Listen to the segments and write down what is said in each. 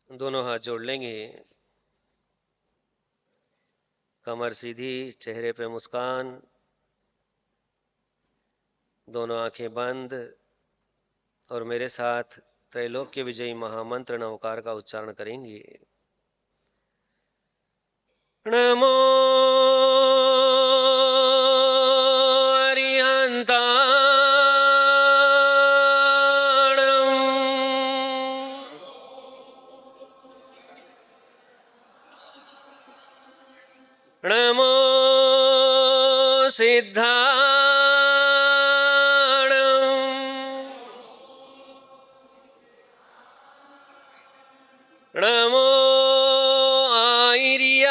दोनों हाथ जोड़ लेंगे। कमर सीधी, चेहरे पे मुस्कान, दोनों आंखें बंद और मेरे साथ त्रैलोक्य विजयी महामंत्र नवकार का उच्चारण करेंगे। नमो अरिहन्ताणम्। नमो सिद्धाणम्। नमो आयर्याणम्।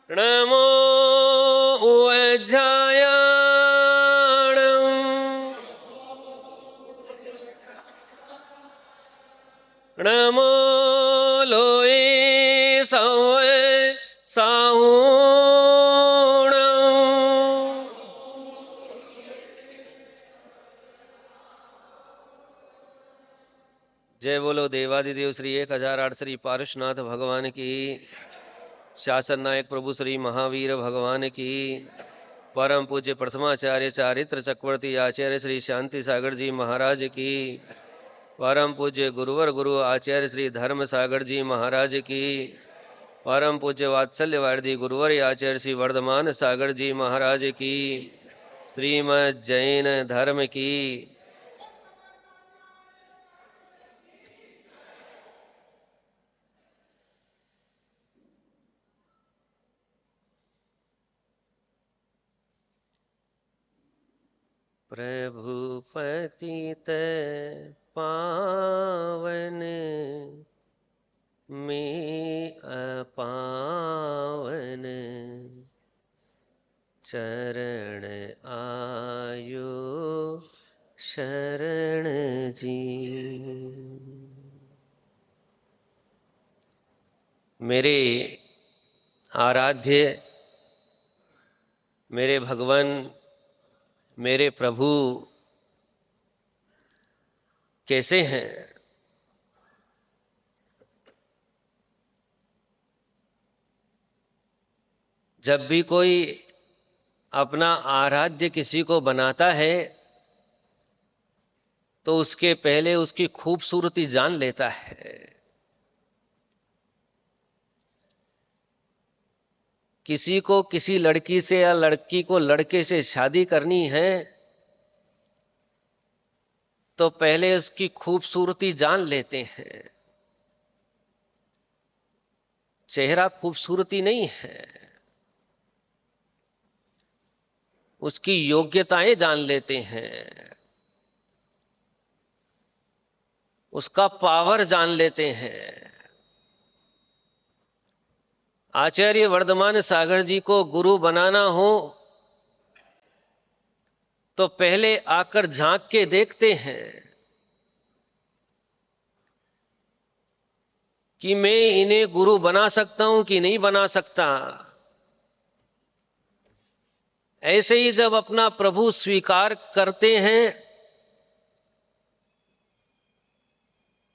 नमो उज्जायाणम्। नमो लोये सवे साहूणम्। जय बोलो देवादिदेव श्री 1008 श्री पारुषनाथ भगवान की। शासन नायक प्रभु श्री महावीर भगवान की। परम पूज्य प्रथमाचार्य चारित्र चक्रवर्ती आचार्य श्री शांति सागर जी महाराज की। परम पूज्य गुरुवर गुरु आचार्य श्री धर्म सागर जी महाराज की। परम पूज्य वात्सल्य वारधी गुरुवर आचार्य श्री वर्धमान सागर जी महाराज की। श्रीमद जैन धर्म की। प्रभु पतित पावन में अपावन, चरण आयो शरण जी। मेरे आराध्य, मेरे भगवान, मेरे प्रभु कैसे हैं? जब भी कोई अपना आराध्य किसी को बनाता है तो उसके पहले उसकी खूबसूरती जान लेता है। किसी को किसी लड़की से या लड़की को लड़के से शादी करनी है तो पहले उसकी खूबसूरती जान लेते हैं। चेहरा खूबसूरती नहीं है, उसकी योग्यताएं जान लेते हैं, उसका पावर जान लेते हैं। आचार्य वर्धमान सागर जी को गुरु बनाना हो तो पहले आकर झांक के देखते हैं कि मैं इन्हें गुरु बना सकता हूं कि नहीं बना सकता। ऐसे ही जब अपना प्रभु स्वीकार करते हैं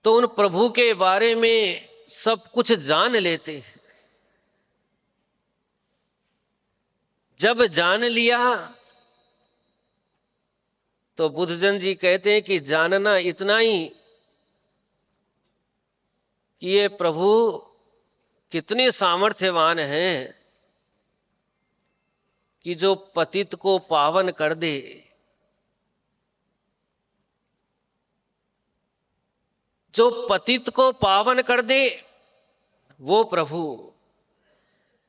तो उन प्रभु के बारे में सब कुछ जान लेते हैं। जब जान लिया तो बुद्धजन जी कहते हैं कि जानना इतना ही कि ये प्रभु कितने सामर्थ्यवान हैं कि जो पतित को पावन कर दे। जो पतित को पावन कर दे वो प्रभु।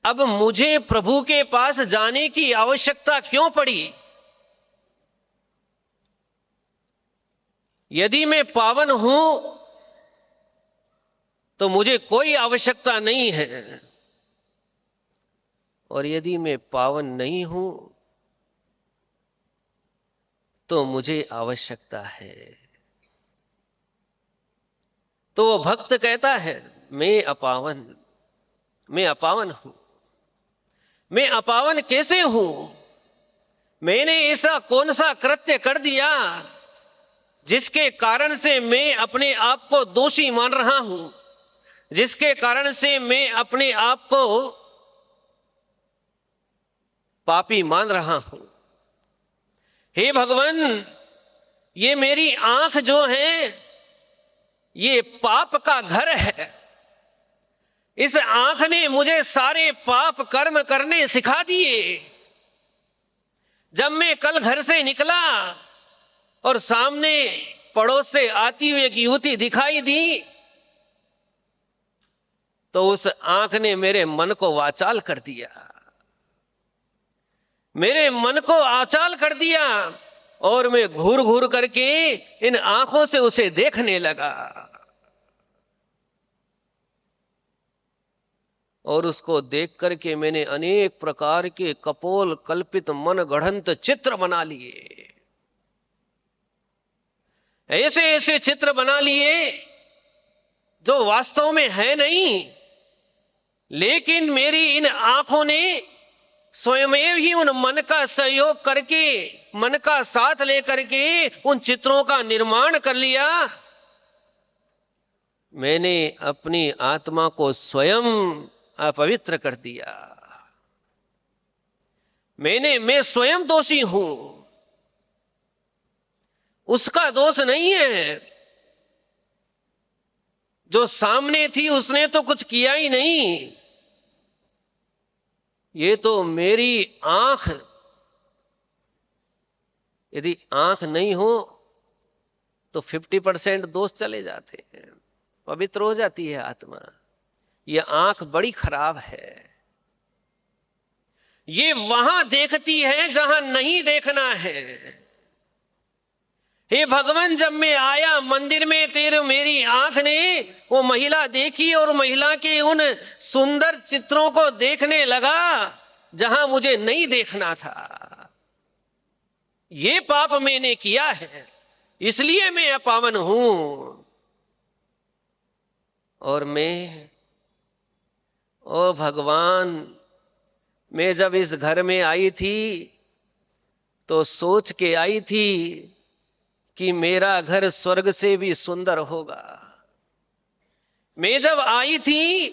अब मुझे प्रभु के पास जाने की आवश्यकता क्यों पड़ी? यदि मैं पावन हूं तो मुझे कोई आवश्यकता नहीं है, और यदि मैं पावन नहीं हूं तो मुझे आवश्यकता है। तो वो भक्त कहता है मैं अपावन, मैं अपावन हूं। मैं अपावन कैसे हूं? मैंने ऐसा कौन सा कृत्य कर दिया जिसके कारण से मैं अपने आप को दोषी मान रहा हूं, जिसके कारण से मैं अपने आप को पापी मान रहा हूं। हे भगवान, ये मेरी आंख जो है ये पाप का घर है। इस आंख ने मुझे सारे पाप कर्म करने सिखा दिए। जब मैं कल घर से निकला और सामने पड़ोस से आती हुई एक युवती दिखाई दी, तो उस आंख ने मेरे मन को वाचाल कर दिया, मेरे मन को आचाल कर दिया, और मैं घूर घूर करके इन आंखों से उसे देखने लगा और उसको देख करके मैंने अनेक प्रकार के कपोल कल्पित मन गढ़ंत चित्र बना लिए। ऐसे ऐसे चित्र बना लिए जो वास्तव में है नहीं, लेकिन मेरी इन आंखों ने स्वयं ही उन मन का सहयोग करके, मन का साथ लेकर के उन चित्रों का निर्माण कर लिया। मैंने अपनी आत्मा को स्वयं अपवित्र कर दिया। मैं स्वयं दोषी हूं, उसका दोष नहीं है। जो सामने थी उसने तो कुछ किया ही नहीं, ये तो मेरी आंख, यदि आंख नहीं हो तो 50% दोष चले जाते हैं, पवित्र हो जाती है आत्मा। ये आंख बड़ी खराब है, ये वहां देखती है जहां नहीं देखना है। हे भगवान, जब मैं आया मंदिर में, तेरे मेरी आंख ने वो महिला देखी और महिला के उन सुंदर चित्रों को देखने लगा जहां मुझे नहीं देखना था। ये पाप मैंने किया है, इसलिए मैं अपावन हूं। और ओ भगवान, मैं जब इस घर में आई थी तो सोच के आई थी कि मेरा घर स्वर्ग से भी सुंदर होगा। मैं जब आई थी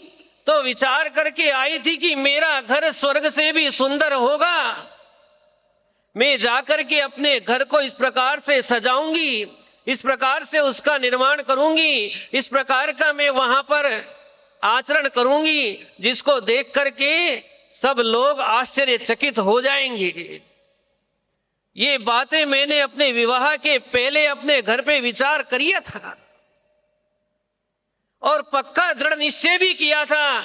तो विचार करके आई थी कि मेरा घर स्वर्ग से भी सुंदर होगा। मैं जाकर के अपने घर को इस प्रकार से सजाऊंगी, इस प्रकार से उसका निर्माण करूंगी, इस प्रकार का मैं वहां पर आचरण करूंगी जिसको देख करके सब लोग आश्चर्यचकित हो जाएंगे। ये बातें मैंने अपने विवाह के पहले अपने घर पे विचार किया था और पक्का दृढ़ निश्चय भी किया था,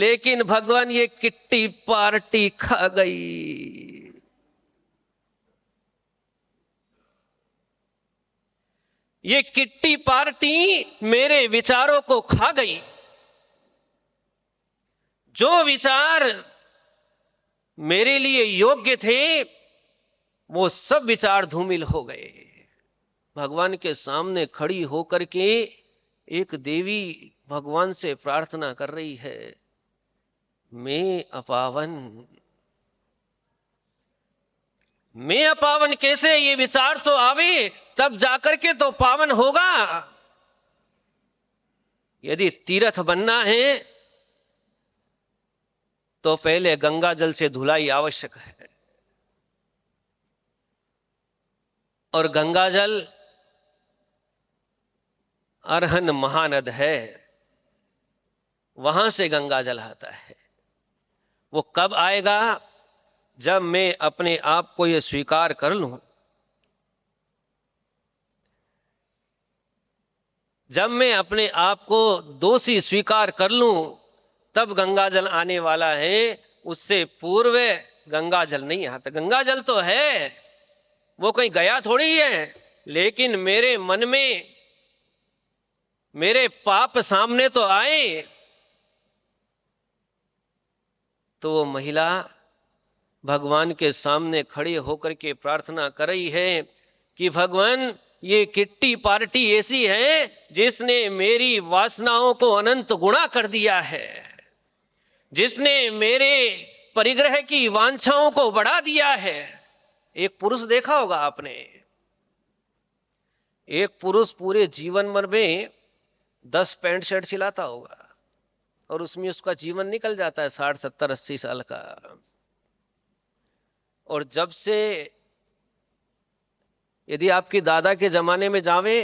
लेकिन भगवान ये किट्टी पार्टी खा गई। ये किट्टी पार्टी मेरे विचारों को खा गई। जो विचार मेरे लिए योग्य थे वो सब विचार धूमिल हो गए। भगवान के सामने खड़ी होकर के एक देवी भगवान से प्रार्थना कर रही है, मैं अपावन कैसे? ये विचार तो आवे तब जाकर के तो पावन होगा। यदि तीर्थ बनना है तो पहले गंगा जल से धुलाई आवश्यक है, और गंगा जल अरहन महानद है, वहां से गंगा जल आता है। वो कब आएगा? जब मैं अपने आप को यह स्वीकार कर लूं, जब मैं अपने आप को दोषी स्वीकार कर लूं, तब गंगा जल आने वाला है। उससे पूर्व गंगा जल नहीं आता। गंगा जल तो है, वो कहीं गया थोड़ी है, लेकिन मेरे मन में मेरे पाप सामने तो आए। तो वो महिला भगवान के सामने खड़े होकर के प्रार्थना कर रही है कि भगवान, ये किट्टी पार्टी ऐसी है जिसने मेरी वासनाओं को अनंत गुणा कर दिया है, जिसने मेरे परिग्रह की वांछाओं को बढ़ा दिया है। एक पुरुष देखा होगा आपने, एक पुरुष पूरे जीवन भर में 10 पैंट शर्ट सिलाता होगा और उसमें उसका जीवन निकल जाता है 60 70 80 साल का। और जब से, यदि आपकी दादा के जमाने में जावे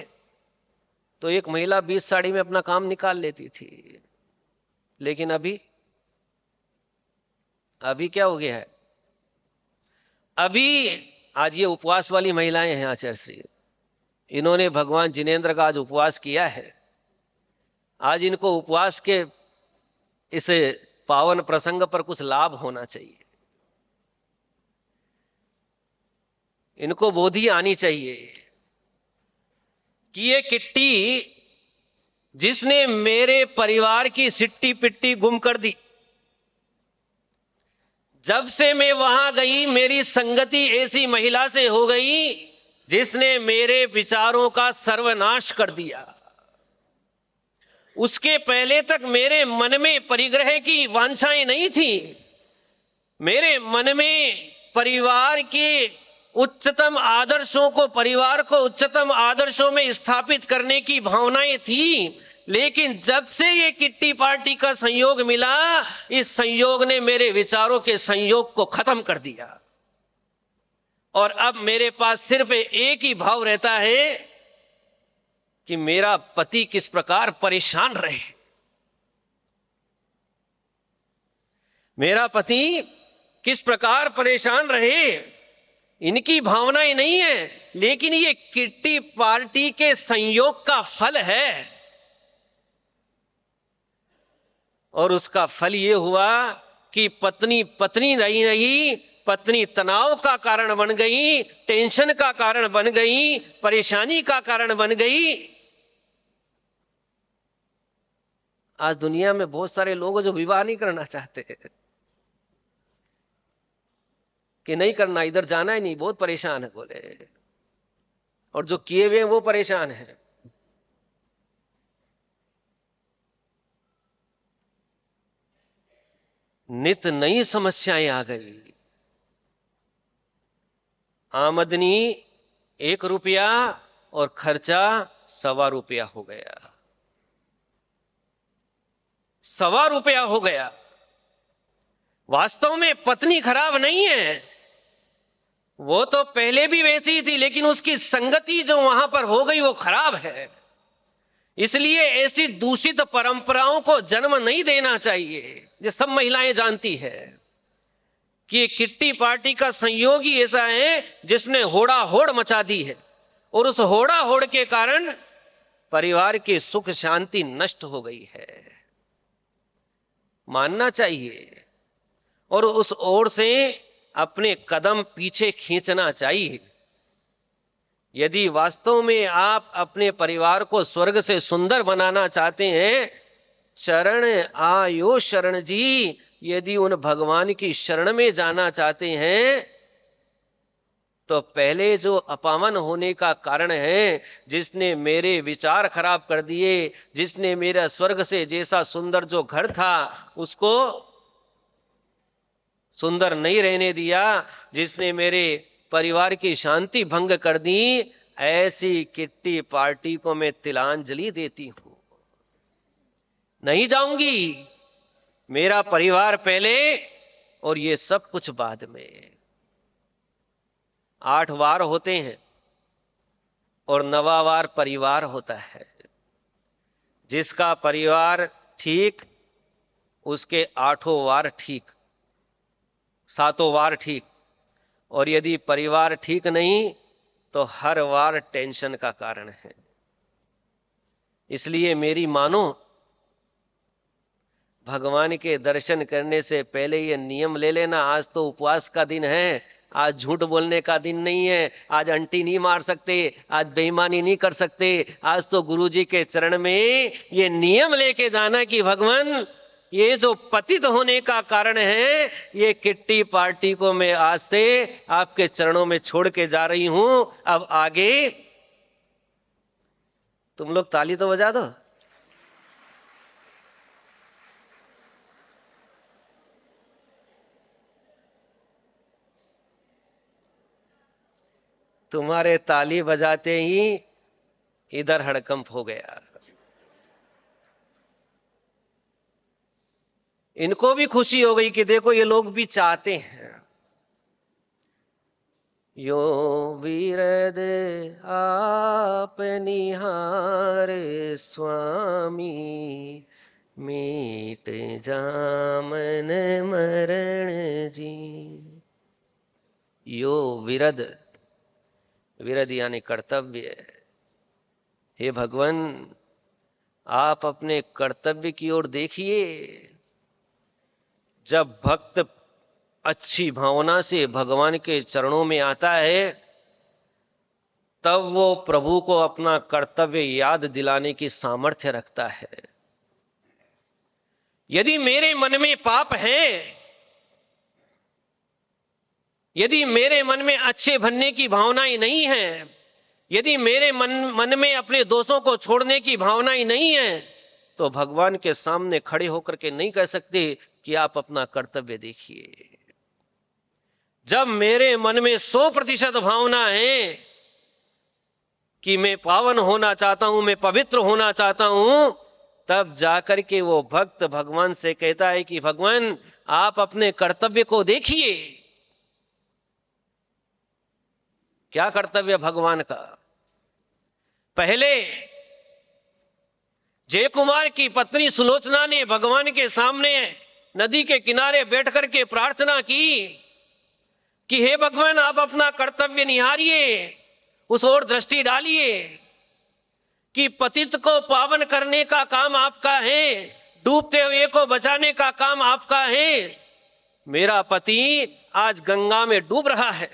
तो एक महिला 20 साड़ी में अपना काम निकाल लेती थी, लेकिन अभी क्या हो गया है? अभी आज ये उपवास वाली महिलाएं हैं आचार्य श्री, इन्होंने भगवान जिनेंद्र का आज उपवास किया है। आज इनको उपवास के इस पावन प्रसंग पर कुछ लाभ होना चाहिए, इनको बोधि आनी चाहिए कि ये किट्टी जिसने मेरे परिवार की सिट्टी पिट्टी गुम कर दी, जब से मैं वहां गई मेरी संगति ऐसी महिला से हो गई जिसने मेरे विचारों का सर्वनाश कर दिया। उसके पहले तक मेरे मन में परिग्रह की वांछाएं नहीं थी, मेरे मन में परिवार के उच्चतम आदर्शों को, परिवार को उच्चतम आदर्शों में स्थापित करने की भावनाएं थी। लेकिन जब से ये किट्टी पार्टी का संयोग मिला, इस संयोग ने मेरे विचारों के संयोग को खत्म कर दिया और अब मेरे पास सिर्फ एक ही भाव रहता है कि मेरा पति किस प्रकार परेशान रहे, मेरा पति किस प्रकार परेशान रहे। इनकी भावनाएं नहीं है, लेकिन ये किट्टी पार्टी के संयोग का फल है। और उसका फल ये हुआ कि पत्नी पत्नी नहीं रही, पत्नी तनाव का कारण बन गई, टेंशन का कारण बन गई, परेशानी का कारण बन गई। आज दुनिया में बहुत सारे लोग जो विवाह नहीं करना चाहते, कि नहीं करना, इधर जाना ही नहीं, बहुत परेशान है बोले, और जो किए हुए हैं वो परेशान है। नित नई समस्याएं आ गई। आमदनी 1 रुपया और खर्चा 1.25 रुपया हो गया, 1.25 रुपया हो गया। वास्तव में पत्नी खराब नहीं है, वो तो पहले भी वैसी ही थी, लेकिन उसकी संगति जो वहां पर हो गई वो खराब है। इसलिए ऐसी दूषित परंपराओं को जन्म नहीं देना चाहिए। ये सब महिलाएं जानती है कि ये किट्टी पार्टी का संयोग ही ऐसा है जिसने होड़ा होड़ मचा दी है, और उस होड़ा होड़ के कारण परिवार की सुख शांति नष्ट हो गई है। मानना चाहिए और उस ओर से अपने कदम पीछे खींचना चाहिए। यदि वास्तव में आप अपने परिवार को स्वर्ग से सुंदर बनाना चाहते हैं, चरण आयो शरण जी, यदि उन भगवान की शरण में जाना चाहते हैं तो पहले जो अपमान होने का कारण है, जिसने मेरे विचार खराब कर दिए, जिसने मेरा स्वर्ग से जैसा सुंदर जो घर था उसको सुंदर नहीं रहने दिया, जिसने मेरे परिवार की शांति भंग कर दी, ऐसी किट्टी पार्टी को मैं तिलांजलि देती हूं। नहीं जाऊंगी, मेरा परिवार पहले और ये सब कुछ बाद में। 8 वार होते हैं और 9वां वार परिवार होता है। जिसका परिवार ठीक, उसके 8 वार ठीक, 7 वार ठीक, और यदि परिवार ठीक नहीं तो हर वार टेंशन का कारण है। इसलिए मेरी मानो, भगवान के दर्शन करने से पहले ये नियम ले लेना। आज तो उपवास का दिन है, आज झूठ बोलने का दिन नहीं है, आज अंटी नहीं मार सकते, आज बेईमानी नहीं कर सकते। आज तो गुरुजी के चरण में ये नियम लेके जाना कि भगवान, ये जो पतित होने का कारण है, ये किट्टी पार्टी को मैं आज से आपके चरणों में छोड़ के जा रही हूं। अब आगे तुम लोग ताली तो बजा दो। तुम्हारे ताली बजाते ही इधर हड़कंप हो गया। इनको भी खुशी हो गई कि देखो ये लोग भी चाहते हैं। यो विरद आप निहार स्वामी, मीट जामन मरण जी। यो विरद, विरद यानी कर्तव्य। हे भगवान, आप अपने कर्तव्य की ओर देखिए। जब भक्त अच्छी भावना से भगवान के चरणों में आता है, तब वो प्रभु को अपना कर्तव्य याद दिलाने की सामर्थ्य रखता है। यदि मेरे मन में पाप है, यदि मेरे मन में अच्छे बनने की भावनाएं नहीं है, यदि मेरे मन में अपने दोषों को छोड़ने की भावनाएं नहीं है, तो भगवान के सामने खड़े होकर के नहीं कह सकते कि आप अपना कर्तव्य देखिए। जब मेरे मन में 100% भावना है कि मैं पावन होना चाहता हूं, मैं पवित्र होना चाहता हूं, तब जाकर के वो भक्त भगवान से कहता है कि भगवान आप अपने कर्तव्य को देखिए। क्या कर्तव्य भगवान का? पहले जय कुमार की पत्नी सुलोचना ने भगवान के सामने नदी के किनारे बैठ करके प्रार्थना की कि हे भगवान आप अपना कर्तव्य निहारिए, उस ओर दृष्टि डालिए कि पतित को पावन करने का काम आपका है, डूबते हुए को बचाने का काम आपका है। मेरा पति आज गंगा में डूब रहा है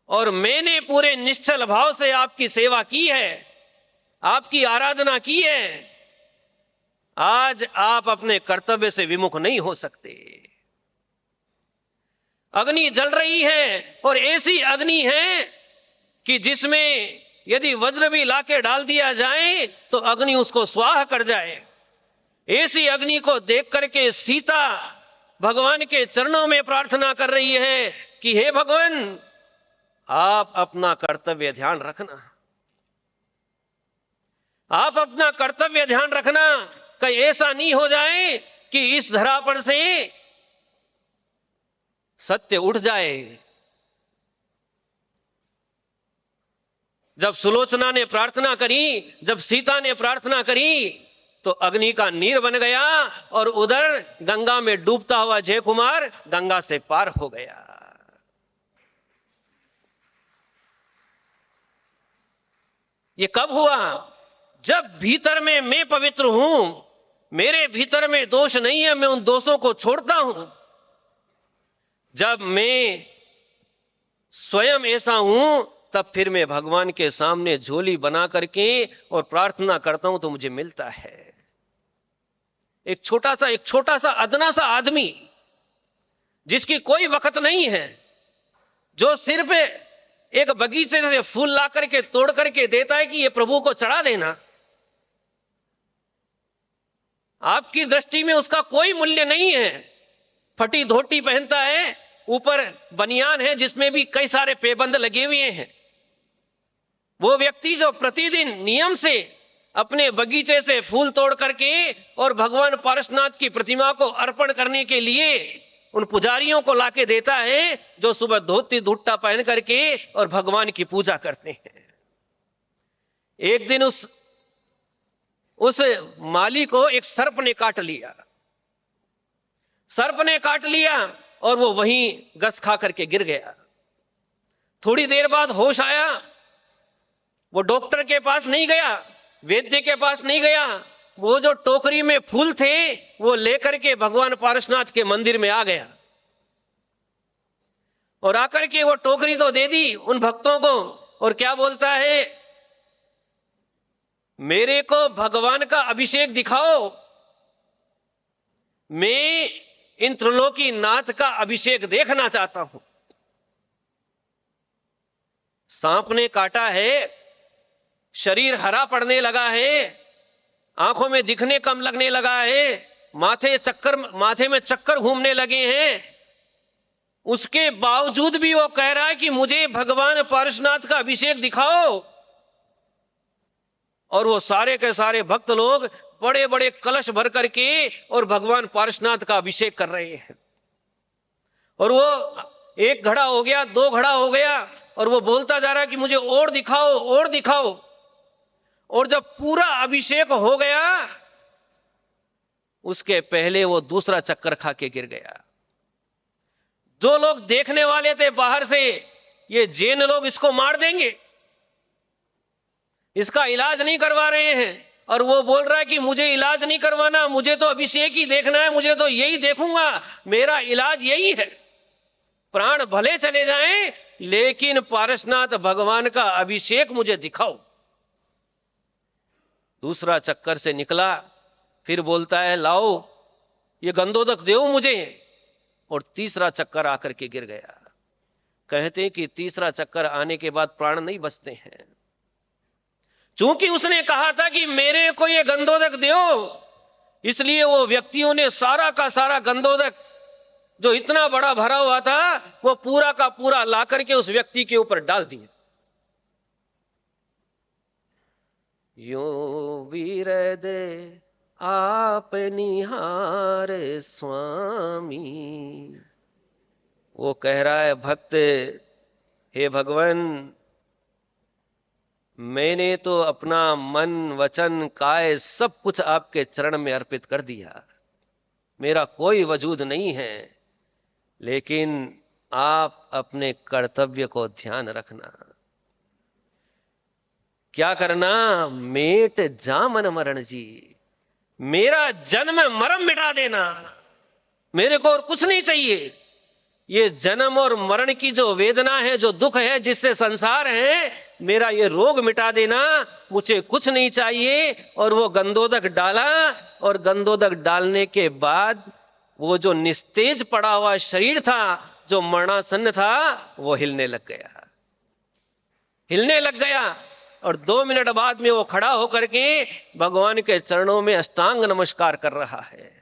और मैंने पूरे निश्चल भाव से आपकी सेवा की है, आपकी आराधना की है। आज आप अपने कर्तव्य से विमुख नहीं हो सकते। अग्नि जल रही है और ऐसी अग्नि है कि जिसमें यदि वज्र भी लाके डाल दिया जाए तो अग्नि उसको स्वाह कर जाए। ऐसी अग्नि को देख करके सीता भगवान के चरणों में प्रार्थना कर रही है कि हे भगवान आप अपना कर्तव्य ध्यान रखना, आप अपना कर्तव्य ध्यान रखना। कहीं ऐसा नहीं हो जाए कि इस धरा पर से सत्य उठ जाए। जब सुलोचना ने प्रार्थना करी, जब सीता ने प्रार्थना करी, तो अग्नि का नीर बन गया और उधर गंगा में डूबता हुआ जय कुमार गंगा से पार हो गया। ये कब हुआ? जब भीतर में मैं पवित्र हूं, मेरे भीतर में दोष नहीं है, मैं उन दोषों को छोड़ता हूं। जब मैं स्वयं ऐसा हूं, तब फिर मैं भगवान के सामने झोली बना करके और प्रार्थना करता हूं तो मुझे मिलता है। एक छोटा सा अदना सा आदमी जिसकी कोई वक्त नहीं है, जो सिर्फ एक बगीचे से फूल ला करके तोड़ करके देता है कि ये प्रभु को चढ़ा देना, आपकी दृष्टि में उसका कोई मूल्य नहीं है। फटी धोती पहनता है, ऊपर बनियान है जिसमें भी कई सारे पेबंद लगे हुए हैं। वो व्यक्ति जो प्रतिदिन नियम से अपने बगीचे से फूल तोड़ करके और भगवान पारसनाथ की प्रतिमा को अर्पण करने के लिए उन पुजारियों को लाके देता है, जो सुबह धोती धुट्टा पहन करके और भगवान की पूजा करते हैं। एक दिन उस माली को एक सर्प ने काट लिया। सर्प ने काट लिया और वो वहीं गस खा करके गिर गया। थोड़ी देर बाद होश आया, वो डॉक्टर के पास नहीं गया, वैद्य के पास नहीं गया, वो जो टोकरी में फूल थे वो लेकर के भगवान पारसनाथ के मंदिर में आ गया और आकर के वो टोकरी तो दे दी उन भक्तों को, और क्या बोलता है, मेरे को भगवान का अभिषेक दिखाओ, मैं इन त्रिलोकी नाथ का अभिषेक देखना चाहता हूं। सांप ने काटा है, शरीर हरा पड़ने लगा है, आंखों में दिखने कम लगने लगा है, माथे में चक्कर घूमने लगे हैं, उसके बावजूद भी वो कह रहा है कि मुझे भगवान पारसनाथ का अभिषेक दिखाओ। और वो सारे के सारे भक्त लोग बड़े बड़े कलश भर करके और भगवान पारसनाथ का अभिषेक कर रहे हैं। और वो एक घड़ा हो गया, दो घड़ा हो गया, और वो बोलता जा रहा है कि मुझे और दिखाओ, और दिखाओ। और जब पूरा अभिषेक हो गया, उसके पहले वो दूसरा चक्कर खा के गिर गया। जो लोग देखने वाले थे बाहर से, ये जैन लोग इसको मार देंगे, इसका इलाज नहीं करवा रहे हैं। और वो बोल रहा है कि मुझे इलाज नहीं करवाना, मुझे तो अभिषेक ही देखना है, मुझे तो यही देखूंगा, मेरा इलाज यही है। प्राण भले चले जाएं, लेकिन पारसनाथ भगवान का अभिषेक मुझे दिखाओ। दूसरा चक्कर से निकला, फिर बोलता है लाओ ये गंधोदक दो मुझे। और तीसरा चक्कर आकर के गिर गया। कहते हैं कि तीसरा चक्कर आने के बाद प्राण नहीं बचते हैं। चूंकि उसने कहा था कि मेरे को ये गंधोदक दो, इसलिए वो व्यक्तियों ने सारा का सारा गंधोदक जो इतना बड़ा भरा हुआ था, वो पूरा का पूरा ला करके उस व्यक्ति के ऊपर डाल दिया। यो वीर दे आप निहार स्वामी। वो कह रहा है भक्त, हे भगवान, मैंने तो अपना मन वचन काय सब कुछ आपके चरण में अर्पित कर दिया, मेरा कोई वजूद नहीं है, लेकिन आप अपने कर्तव्य को ध्यान रखना। क्या करना? मेट जामन मरण जी, मेरा जन्म मरण मिटा देना, मेरे को और कुछ नहीं चाहिए। ये जन्म और मरण की जो वेदना है, जो दुख है, जिससे संसार है, मेरा ये रोग मिटा देना, मुझे कुछ नहीं चाहिए। और वो गंधोदक डाला, और गंधोदक डालने के बाद वो जो निस्तेज पड़ा हुआ शरीर था, जो मरणासन्न था, वो हिलने लग गया, हिलने लग गया। और 2 मिनट बाद में वो खड़ा होकर के भगवान के चरणों में अष्टांग नमस्कार कर रहा है।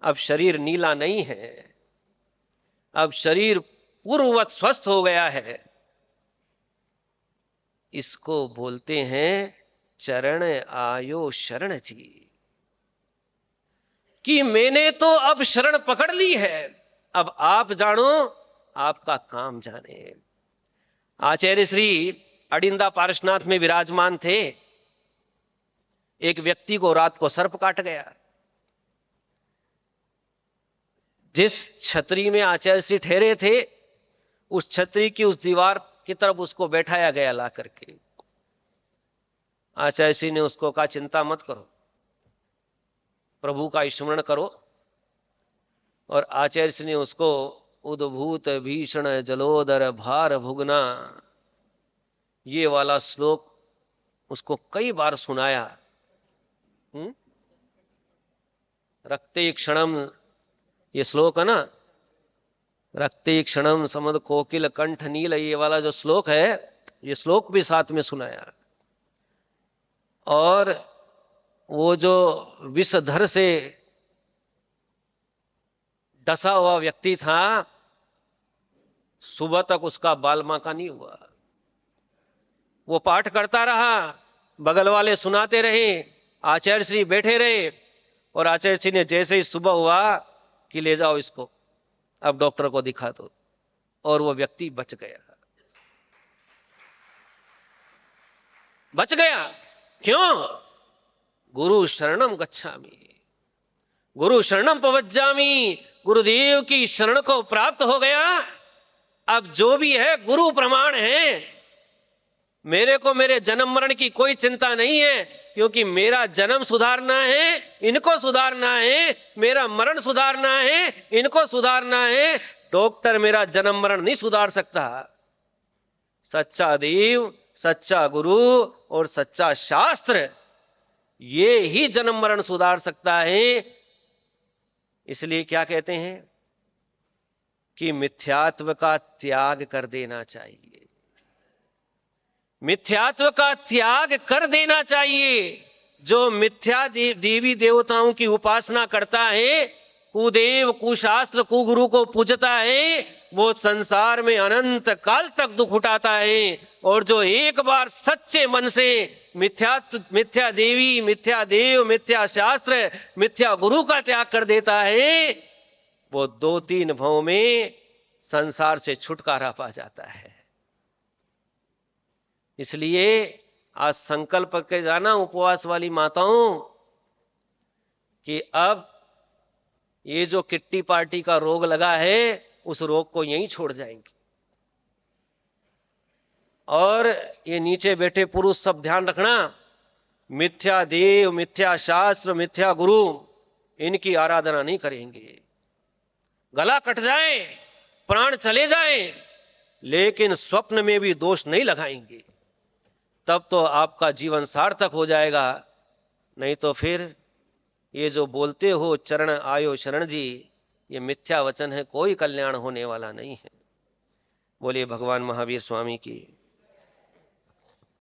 अब शरीर नीला नहीं है, अब शरीर पूर्ववत स्वस्थ हो गया है। इसको बोलते हैं चरण आयो शरण जी, कि मैंने तो अब शरण पकड़ ली है, अब आप जानो, आपका काम जाने। आचार्य श्री अडिंदा पारसनाथ में विराजमान थे। एक व्यक्ति को रात को सर्प काट गया। जिस छतरी में आचार्य श्री ठहरे थे, उस छतरी की उस दीवार की तरफ उसको बैठाया गया ला करके। आचार्य श्री ने उसको कहा चिंता मत करो, प्रभु का स्मरण करो। और आचार्य श्री ने उसको उद्भूत भीषण जलोदर भार भुगना, ये वाला श्लोक उसको कई बार सुनाया। रक्ते क्षणम, ये श्लोक है ना, रक्ते क्षणम समद कोकिल कंठ नील, ये वाला जो श्लोक है, ये श्लोक भी साथ में सुनाया। और वो जो विषधर से डसा हुआ व्यक्ति था, सुबह तक उसका बालमा का नहीं हुआ। वो पाठ करता रहा, बगल वाले सुनाते रहे, आचार्य श्री बैठे रहे। और आचार्य श्री ने जैसे ही सुबह हुआ कि ले जाओ इसको, अब डॉक्टर को दिखा दो, और वो व्यक्ति बच गया। बच गया क्यों? गुरु शरणम गच्छामि, गुरु शरणम पवज्जामि, गुरुदेव की शरण को प्राप्त हो गया। अब जो भी है गुरु प्रमाण है, मेरे को मेरे जन्म मरण की कोई चिंता नहीं है, क्योंकि मेरा जन्म सुधारना है, इनको सुधारना है, मेरा मरण सुधारना है, इनको सुधारना है। डॉक्टर मेरा जन्म मरण नहीं सुधार सकता। सच्चा देव, सच्चा गुरु और सच्चा शास्त्र, ये ही जन्म मरण सुधार सकता है। इसलिए क्या कहते हैं कि मिथ्यात्व का त्याग कर देना चाहिए, मिथ्यात्व का त्याग कर देना चाहिए। जो मिथ्या देवी देवताओं की उपासना करता है, कुदेव कुशास्त्र कुगुरु को पूजता है वो संसार में अनंत काल तक दुख उठाता है। और जो एक बार सच्चे मन से मिथ्या देवी, मिथ्या देव, मिथ्या शास्त्र, मिथ्या गुरु का त्याग कर देता है वो 2-3 भवों में संसार से छुटकारा पा जाता है। इसलिए आज संकल्प करके जाना उपवास वाली माताओं कि अब ये जो किट्टी पार्टी का रोग लगा है उस रोग को यहीं छोड़ जाएंगे। और ये नीचे बैठे पुरुष सब ध्यान रखना, मिथ्या देव, मिथ्या शास्त्र, मिथ्या गुरु इनकी आराधना नहीं करेंगे। गला कट जाए, प्राण चले जाए, लेकिन स्वप्न में भी दोष नहीं लगाएंगे। तब तो आपका जीवन सार्थक हो जाएगा। नहीं तो फिर ये जो बोलते हो चरण आयो शरण जी, ये मिथ्या वचन है, कोई कल्याण होने वाला नहीं है। बोलिए भगवान महावीर स्वामी की।